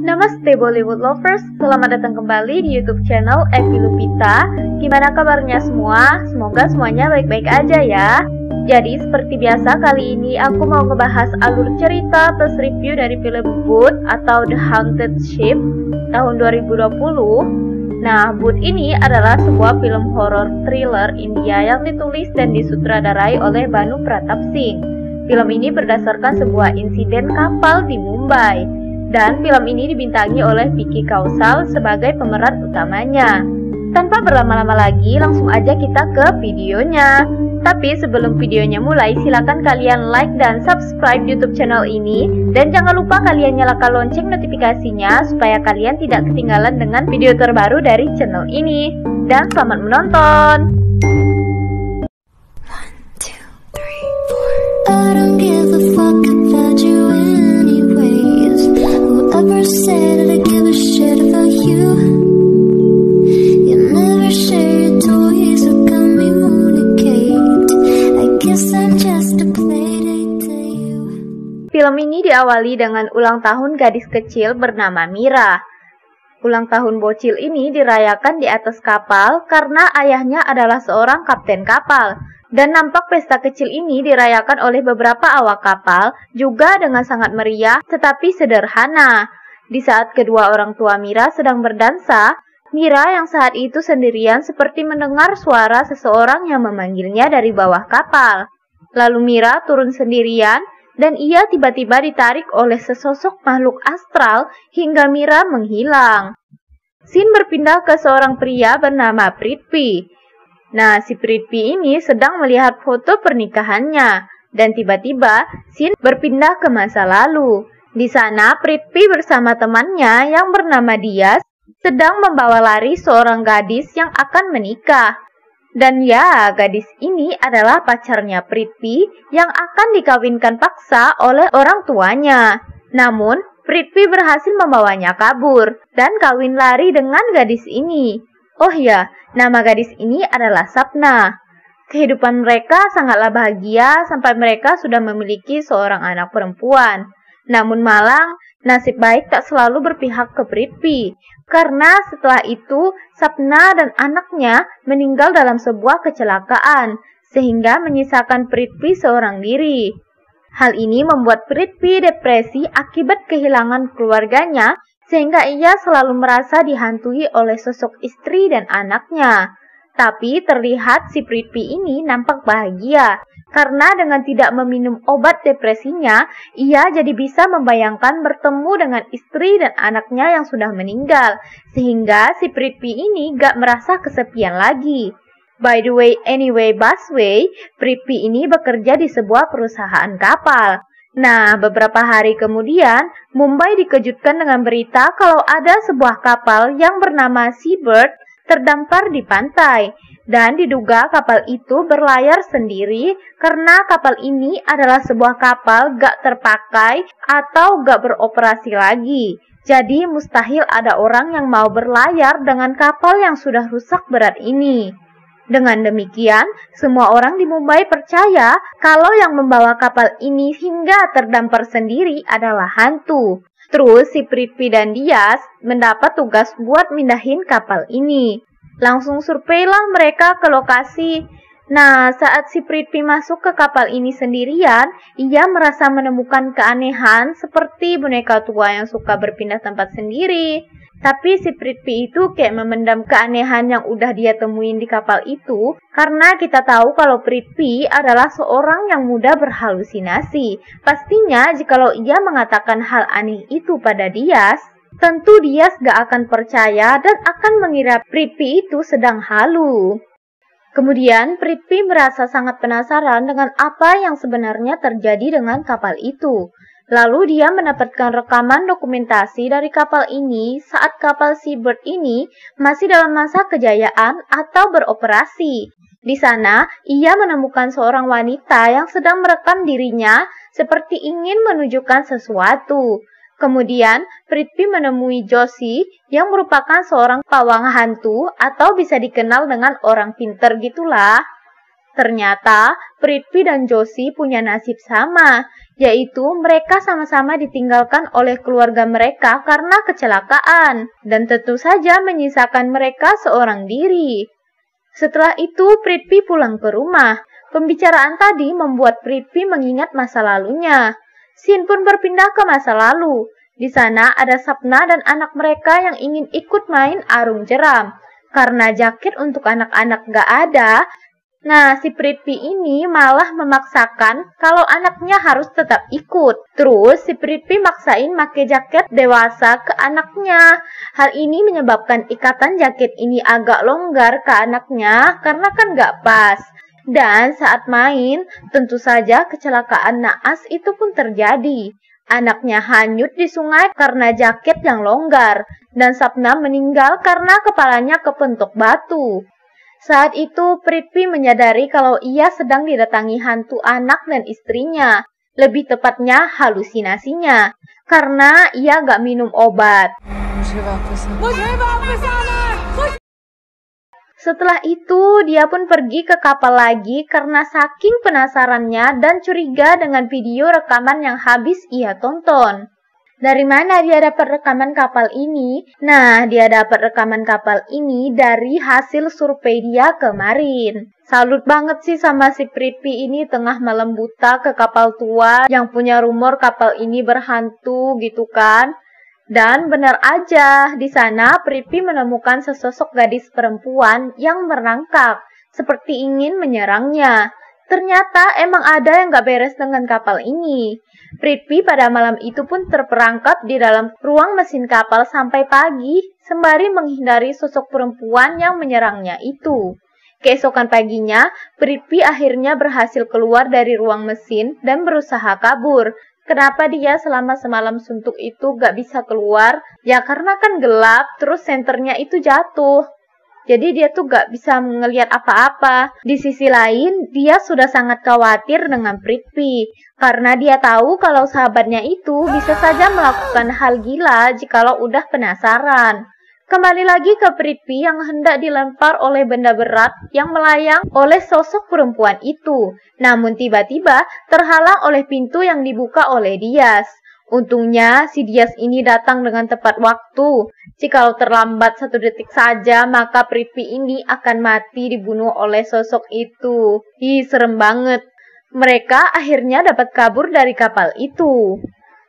Namaste Bollywood lovers, selamat datang kembali di YouTube channel Evi Lupita. Gimana kabarnya semua? Semoga semuanya baik-baik aja ya. Jadi seperti biasa kali ini aku mau ngebahas alur cerita plus review dari film Bhoot atau The Haunted Ship tahun 2020. Nah, Bhoot ini adalah sebuah film horor thriller India yang ditulis dan disutradarai oleh Bhanu Pratap Singh. Film ini berdasarkan sebuah insiden kapal di Mumbai. Dan film ini dibintangi oleh Vicky Kaushal sebagai pemeran utamanya. Tanpa berlama-lama lagi, langsung aja kita ke videonya. Tapi sebelum videonya mulai, silakan kalian like dan subscribe YouTube channel ini. Dan jangan lupa kalian nyalakan lonceng notifikasinya supaya kalian tidak ketinggalan dengan video terbaru dari channel ini. Dan selamat menonton! 1, 2, 3, 4 I don't give a fuck about you anyways. Whoever said that I give a shit about you? You never share your toys or communicate. I guess I'm just a playdate to you. Film ini diawali dengan ulang tahun gadis kecil bernama Mira. Ulang tahun bocil ini dirayakan di atas kapal karena ayahnya adalah seorang kapten kapal. Dan nampak pesta kecil ini dirayakan oleh beberapa awak kapal juga dengan sangat meriah tetapi sederhana. Di saat kedua orang tua Mira sedang berdansa, Mira yang saat itu sendirian seperti mendengar suara seseorang yang memanggilnya dari bawah kapal. Lalu Mira turun sendirian dan ia tiba-tiba ditarik oleh sesosok makhluk astral hingga Mira menghilang. Scene berpindah ke seorang pria bernama Prithvi. Nah, si Prithvi ini sedang melihat foto pernikahannya dan tiba-tiba scene berpindah ke masa lalu. Di sana Prithvi bersama temannya yang bernama Dias sedang membawa lari seorang gadis yang akan menikah. Dan ya, gadis ini adalah pacarnya Prithvi yang akan dikawinkan paksa oleh orang tuanya. Namun, Prithvi berhasil membawanya kabur dan kawin lari dengan gadis ini. Oh ya, nama gadis ini adalah Sapna. Kehidupan mereka sangatlah bahagia sampai mereka sudah memiliki seorang anak perempuan. Namun malang, nasib baik tak selalu berpihak ke Prithvi. Karena setelah itu, Sapna dan anaknya meninggal dalam sebuah kecelakaan, sehingga menyisakan Prithvi seorang diri. Hal ini membuat Prithvi depresi akibat kehilangan keluarganya, sehingga ia selalu merasa dihantui oleh sosok istri dan anaknya. Tapi terlihat si Prithvi ini nampak bahagia, karena dengan tidak meminum obat depresinya, ia jadi bisa membayangkan bertemu dengan istri dan anaknya yang sudah meninggal, sehingga si Prithvi ini gak merasa kesepian lagi. By the way, anyway, busway, Prithvi ini bekerja di sebuah perusahaan kapal. Nah, beberapa hari kemudian, Mumbai dikejutkan dengan berita kalau ada sebuah kapal yang bernama Seabird terdampar di pantai. Dan diduga kapal itu berlayar sendiri karena kapal ini adalah sebuah kapal gak terpakai atau gak beroperasi lagi. Jadi mustahil ada orang yang mau berlayar dengan kapal yang sudah rusak berat ini. Dengan demikian, semua orang di Mumbai percaya kalau yang membawa kapal ini hingga terdampar sendiri adalah hantu. Terus si Prithvi dan Dias mendapat tugas buat mindahin kapal ini. Langsung surveilah mereka ke lokasi. Nah, saat si Prithvi masuk ke kapal ini sendirian, ia merasa menemukan keanehan seperti boneka tua yang suka berpindah tempat sendiri. Tapi si Prithvi itu kayak memendam keanehan yang udah dia temuin di kapal itu, karena kita tahu kalau Prithvi adalah seorang yang mudah berhalusinasi. Pastinya jikalau ia mengatakan hal aneh itu pada Dias, tentu Dias gak akan percaya dan akan mengira Prithvi itu sedang halu. Kemudian Prithvi merasa sangat penasaran dengan apa yang sebenarnya terjadi dengan kapal itu. Lalu dia mendapatkan rekaman dokumentasi dari kapal ini saat kapal Seabird ini masih dalam masa kejayaan atau beroperasi. Di sana, ia menemukan seorang wanita yang sedang merekam dirinya seperti ingin menunjukkan sesuatu. Kemudian, Prithvi menemui Joshi yang merupakan seorang pawang hantu atau bisa dikenal dengan orang pinter gitulah. Ternyata Prithvi dan Joshi punya nasib sama, yaitu mereka sama-sama ditinggalkan oleh keluarga mereka karena kecelakaan, dan tentu saja menyisakan mereka seorang diri. Setelah itu Prithvi pulang ke rumah. Pembicaraan tadi membuat Prithvi mengingat masa lalunya. Scene pun berpindah ke masa lalu. Di sana ada Sapna dan anak mereka yang ingin ikut main arung jeram. Karena jaket untuk anak-anak gak ada, nah si Prithvi ini malah memaksakan kalau anaknya harus tetap ikut. Terus si Prithvi maksain make jaket dewasa ke anaknya. Hal ini menyebabkan ikatan jaket ini agak longgar ke anaknya karena kan gak pas. Dan saat main, tentu saja kecelakaan naas itu pun terjadi. Anaknya hanyut di sungai karena jaket yang longgar, dan Sapna meninggal karena kepalanya kepentok batu. Saat itu Prithvi menyadari kalau ia sedang didatangi hantu anak dan istrinya, lebih tepatnya halusinasinya, karena ia gak minum obat. Setelah itu, dia pun pergi ke kapal lagi karena saking penasarannya dan curiga dengan video rekaman yang habis ia tonton. Dari mana dia dapat rekaman kapal ini? Nah, dia dapat rekaman kapal ini dari hasil survei dia kemarin. Salut banget sih sama si Prithvi ini tengah malam buta ke kapal tua yang punya rumor kapal ini berhantu gitu kan. Dan benar aja, di sana Prithvi menemukan sesosok gadis perempuan yang merangkak, seperti ingin menyerangnya. Ternyata emang ada yang gak beres dengan kapal ini. Prithvi pada malam itu pun terperangkap di dalam ruang mesin kapal sampai pagi, sembari menghindari sosok perempuan yang menyerangnya itu. Keesokan paginya, Prithvi akhirnya berhasil keluar dari ruang mesin dan berusaha kabur. Kenapa dia selama semalam suntuk itu gak bisa keluar? Ya karena kan gelap, terus senternya itu jatuh. Jadi dia tuh gak bisa ngelihat apa-apa. Di sisi lain, dia sudah sangat khawatir dengan Prithvi. Karena dia tahu kalau sahabatnya itu bisa saja melakukan hal gila jikalau udah penasaran. Kembali lagi ke Prithvi yang hendak dilempar oleh benda berat yang melayang oleh sosok perempuan itu. Namun tiba-tiba terhalang oleh pintu yang dibuka oleh Dias. Untungnya si Dias ini datang dengan tepat waktu. Jikalau terlambat 1 detik saja maka Prithvi ini akan mati dibunuh oleh sosok itu. Ih, serem banget. Mereka akhirnya dapat kabur dari kapal itu.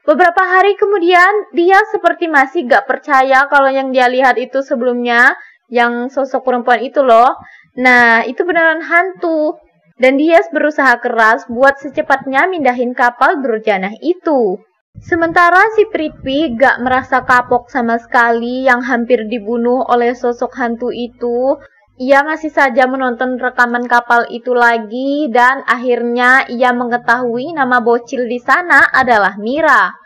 Beberapa hari kemudian, dia seperti masih gak percaya kalau yang dia lihat itu sebelumnya, yang sosok perempuan itu loh. Nah, itu beneran hantu. Dan dia berusaha keras buat secepatnya mindahin kapal berjanah itu. Sementara si Prithvi gak merasa kapok sama sekali yang hampir dibunuh oleh sosok hantu itu. Ia masih saja menonton rekaman kapal itu lagi dan akhirnya ia mengetahui nama bocil di sana adalah Mira.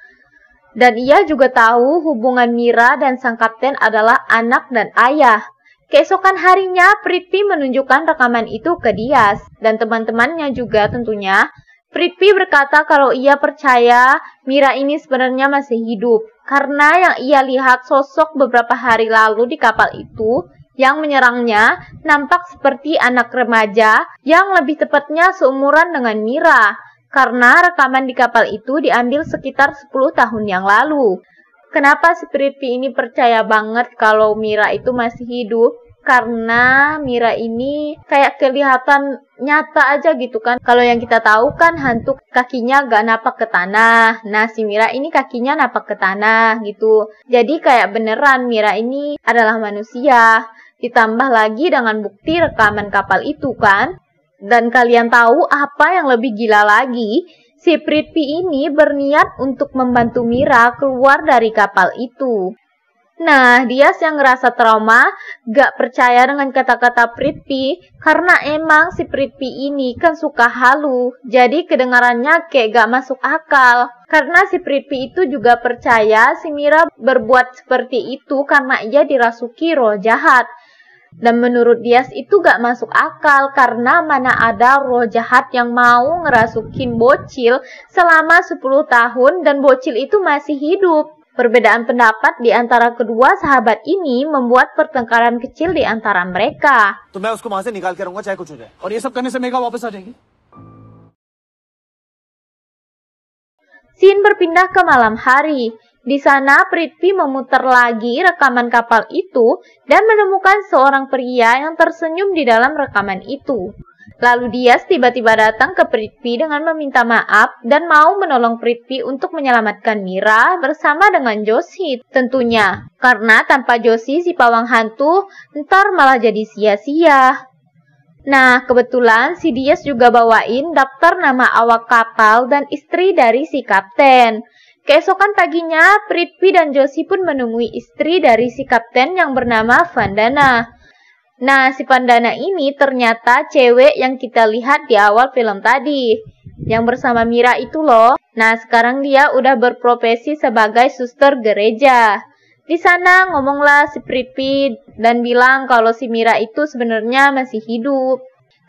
Dan ia juga tahu hubungan Mira dan sang kapten adalah anak dan ayah. Keesokan harinya Prithvi menunjukkan rekaman itu ke Dias dan teman-temannya juga tentunya. Prithvi berkata kalau ia percaya Mira ini sebenarnya masih hidup karena yang ia lihat sosok beberapa hari lalu di kapal itu yang menyerangnya nampak seperti anak remaja yang lebih tepatnya seumuran dengan Mira, karena rekaman di kapal itu diambil sekitar 10 tahun yang lalu. Kenapa si Prithvi ini percaya banget kalau Mira itu masih hidup? Karena Mira ini kayak kelihatan nyata aja gitu kan. Kalau yang kita tahu kan hantu kakinya gak napak ke tanah. Nah si Mira ini kakinya napak ke tanah gitu. Jadi kayak beneran Mira ini adalah manusia. Ditambah lagi dengan bukti rekaman kapal itu kan. Dan kalian tahu apa yang lebih gila lagi? Si Prithvi ini berniat untuk membantu Mira keluar dari kapal itu. Nah, Dias yang ngerasa trauma, gak percaya dengan kata-kata Prithvi, karena emang si Prithvi ini kan suka halu, jadi kedengarannya kayak gak masuk akal. Karena si Prithvi itu juga percaya si Mira berbuat seperti itu karena ia dirasuki roh jahat. Dan menurut Dias itu gak masuk akal karena mana ada roh jahat yang mau ngerasukin bocil selama 10 tahun dan bocil itu masih hidup. Perbedaan pendapat di antara kedua sahabat ini membuat pertengkaran kecil di antara mereka. तो मैं उसको वहां से निकाल के रहूंगा चाहे कुछ हो जाए और ये सब करने से मेघा वापस आ जाएगी। Scene berpindah ke malam hari. Di sana, Prithvi memutar lagi rekaman kapal itu dan menemukan seorang pria yang tersenyum di dalam rekaman itu. Lalu Dias tiba-tiba datang ke Prithvi dengan meminta maaf dan mau menolong Prithvi untuk menyelamatkan Mira bersama dengan Joshi tentunya. Karena tanpa Joshi si pawang hantu ntar malah jadi sia-sia. Nah, kebetulan si Dias juga bawain daftar nama awak kapal dan istri dari si kapten. Keesokan paginya, Prithvi dan Joshi pun menemui istri dari si kapten yang bernama Vandana. Nah, si Vandana ini ternyata cewek yang kita lihat di awal film tadi. Yang bersama Mira itu loh. Nah, sekarang dia udah berprofesi sebagai suster gereja. Di sana ngomonglah si Prithvi dan bilang kalau si Mira itu sebenarnya masih hidup.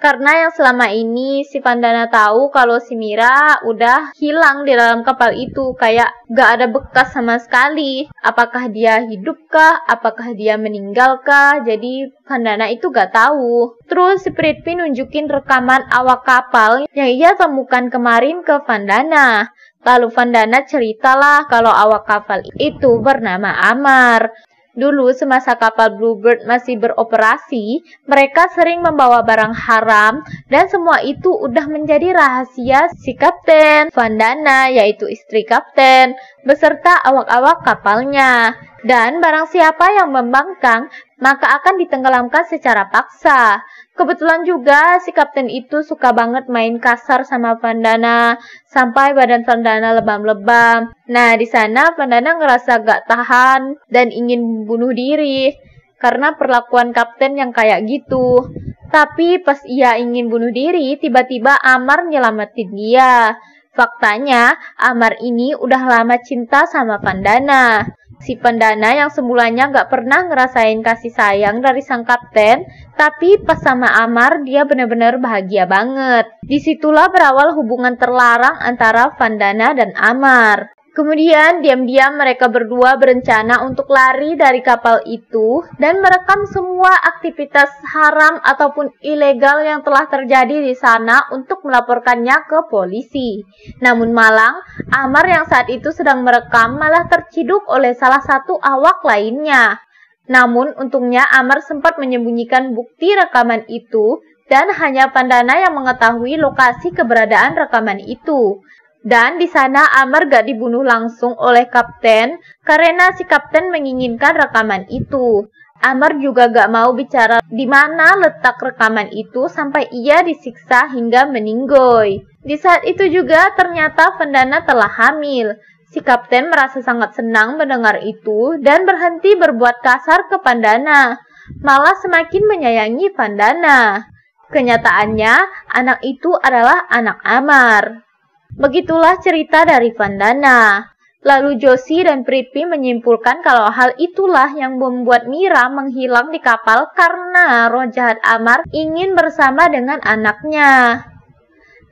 Karena yang selama ini si Vandana tahu kalau si Mira udah hilang di dalam kapal itu. Kayak gak ada bekas sama sekali. Apakah dia hidup kah? Apakah dia meninggal kah? Jadi Vandana itu gak tahu. Terus si Prithvi nunjukin rekaman awak kapal yang ia temukan kemarin ke Vandana. Lalu Vandana ceritalah kalau awak kapal itu bernama Amar. Dulu semasa kapal Bluebird masih beroperasi, mereka sering membawa barang haram dan semua itu udah menjadi rahasia si Kapten Vandana, yaitu istri Kapten, beserta awak-awak kapalnya. Dan barang siapa yang membangkang, maka akan ditenggelamkan secara paksa. Kebetulan juga si Kapten itu suka banget main kasar sama Vandana, sampai badan Vandana lebam-lebam. Nah, di sana Vandana ngerasa gak tahan dan ingin bunuh diri karena perlakuan Kapten yang kayak gitu. Tapi pas ia ingin bunuh diri, tiba-tiba Amar nyelamatin dia. Faktanya, Amar ini udah lama cinta sama Vandana. Si Vandana yang semulanya gak pernah ngerasain kasih sayang dari sang kapten, tapi pas sama Amar dia benar-benar bahagia banget. Disitulah berawal hubungan terlarang antara Vandana dan Amar. Kemudian diam-diam mereka berdua berencana untuk lari dari kapal itu dan merekam semua aktivitas haram ataupun ilegal yang telah terjadi di sana untuk melaporkannya ke polisi. Namun malang, Amar yang saat itu sedang merekam malah terciduk oleh salah satu awak lainnya. Namun untungnya Amar sempat menyembunyikan bukti rekaman itu dan hanya Vandana yang mengetahui lokasi keberadaan rekaman itu. Dan di sana Amar gak dibunuh langsung oleh kapten karena si kapten menginginkan rekaman itu. Amar juga gak mau bicara di mana letak rekaman itu sampai ia disiksa hingga meninggoy. Di saat itu juga ternyata Vandana telah hamil. Si kapten merasa sangat senang mendengar itu dan berhenti berbuat kasar ke Vandana, malah semakin menyayangi Vandana. Kenyataannya anak itu adalah anak Amar. Begitulah cerita dari Vandana. Lalu Joshi dan Prithvi menyimpulkan kalau hal itulah yang membuat Mira menghilang di kapal karena roh jahat Amar ingin bersama dengan anaknya.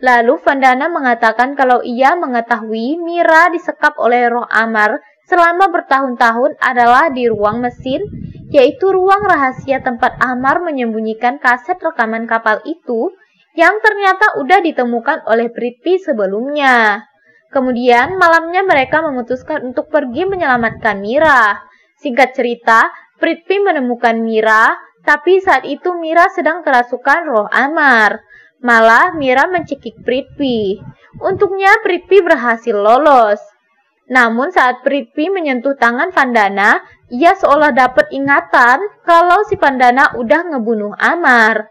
Lalu Vandana mengatakan kalau ia mengetahui Mira disekap oleh roh Amar selama bertahun-tahun adalah di ruang mesin, yaitu ruang rahasia tempat Amar menyembunyikan kaset rekaman kapal itu yang ternyata udah ditemukan oleh Prithvi sebelumnya. Kemudian malamnya mereka memutuskan untuk pergi menyelamatkan Mira. Singkat cerita, Prithvi menemukan Mira, tapi saat itu Mira sedang kerasukan roh Amar. Malah Mira mencekik Prithvi. Untungnya Prithvi berhasil lolos. Namun saat Prithvi menyentuh tangan Vandana, ia seolah dapat ingatan kalau si Vandana udah ngebunuh Amar.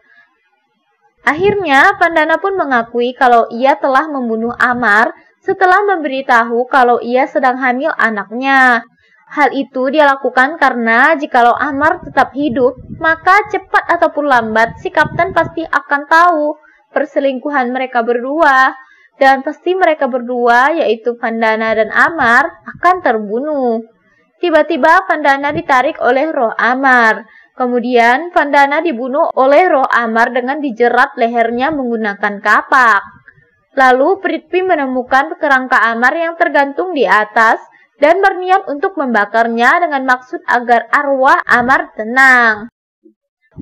Akhirnya, Vandana pun mengakui kalau ia telah membunuh Amar setelah memberitahu kalau ia sedang hamil anaknya. Hal itu dia lakukan karena jikalau Amar tetap hidup, maka cepat ataupun lambat si kapten pasti akan tahu perselingkuhan mereka berdua. Dan pasti mereka berdua, yaitu Vandana dan Amar, akan terbunuh. Tiba-tiba Vandana ditarik oleh roh Amar. Kemudian Vandana dibunuh oleh roh Amar dengan dijerat lehernya menggunakan kapak. Lalu Prithvi menemukan kerangka Amar yang tergantung di atas dan berniat untuk membakarnya dengan maksud agar arwah Amar tenang.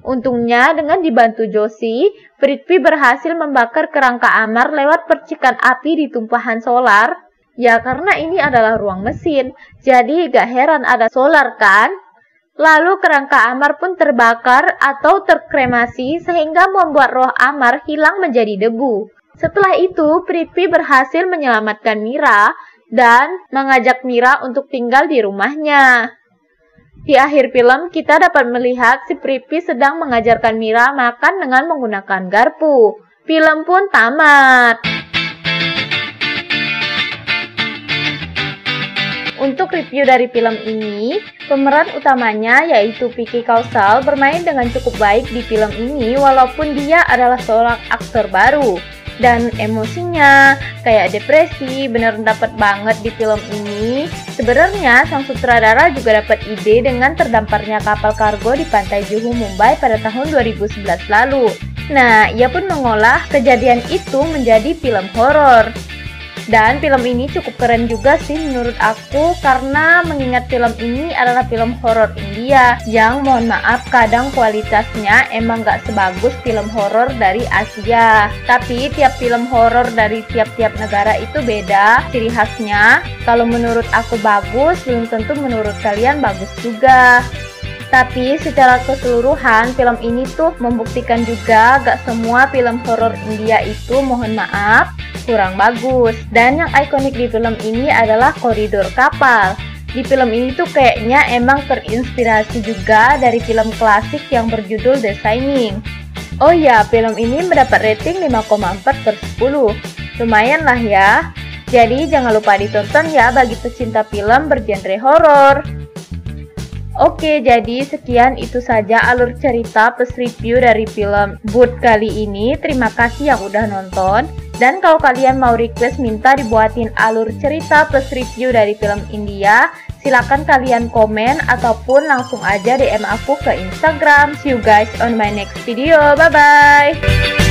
Untungnya dengan dibantu Josie, Prithvi berhasil membakar kerangka Amar lewat percikan api di tumpahan solar. Ya karena ini adalah ruang mesin, jadi gak heran ada solar kan? Lalu kerangka Amar pun terbakar atau terkremasi sehingga membuat roh Amar hilang menjadi debu. Setelah itu, Prithvi berhasil menyelamatkan Mira dan mengajak Mira untuk tinggal di rumahnya. Di akhir film, kita dapat melihat si Prithvi sedang mengajarkan Mira makan dengan menggunakan garpu. Film pun tamat. Untuk review dari film ini, pemeran utamanya yaitu Vicky Kaushal bermain dengan cukup baik di film ini walaupun dia adalah seorang aktor baru. Dan emosinya, kayak depresi, bener dapat banget di film ini. Sebenarnya sang sutradara juga dapat ide dengan terdamparnya kapal kargo di pantai Juhu, Mumbai pada tahun 2011 lalu. Nah, ia pun mengolah kejadian itu menjadi film horor. Dan film ini cukup keren juga sih menurut aku karena mengingat film ini adalah film horor India yang mohon maaf kadang kualitasnya emang gak sebagus film horor dari Asia. Tapi tiap film horor dari tiap-tiap negara itu beda ciri khasnya. Kalau menurut aku bagus, belum tentu menurut kalian bagus juga. Tapi secara keseluruhan film ini tuh membuktikan juga gak semua film horor India itu mohon maaf kurang bagus. Dan yang ikonik di film ini adalah koridor kapal. Di film ini tuh kayaknya emang terinspirasi juga dari film klasik yang berjudul The Shining. Oh ya, film ini mendapat rating 5,4/10. Lumayan lah ya. Jadi jangan lupa ditonton ya bagi pecinta film bergenre horor. Oke, jadi sekian itu saja alur cerita plus review dari film Boot kali ini. Terima kasih yang udah nonton. Dan kalau kalian mau request minta dibuatin alur cerita plus review dari film India, silakan kalian komen ataupun langsung aja DM aku ke Instagram. See you guys on my next video. Bye-bye!